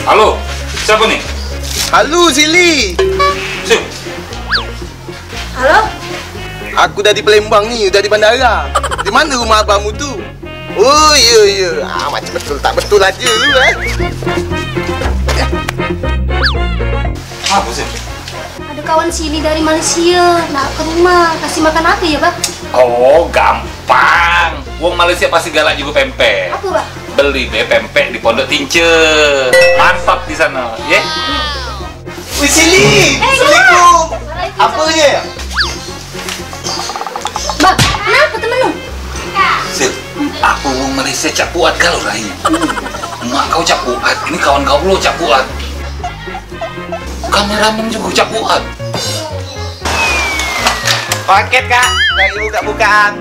Halo, siapa nih? Halo Zili. Sim. Halo? Aku dari Palembang nih, dari bandara. Di mana rumah abangmu tu? Oh iya. Macam betul tak betul aja lu Apa sih? Ada kawan sini dari Malaysia, nak ke rumah, kasih makan apa ya, Bang? Oh, gampang. Wong Malaysia pasti galak juga pempek. Apa, Bang? Beli deh pempek di Pondok Tince. Mantap di sana, ya? Wih Zili, Assalamualaikum. Apa ya? Bang, kenapa temen lu? Sil, aku wong Malaysia cak kuat kalau rahim. Mak kau cak kuat, ini kawan kau lo cak kuat. Kameramen juga cak kuat. Paket kak, dari buka-bukaan.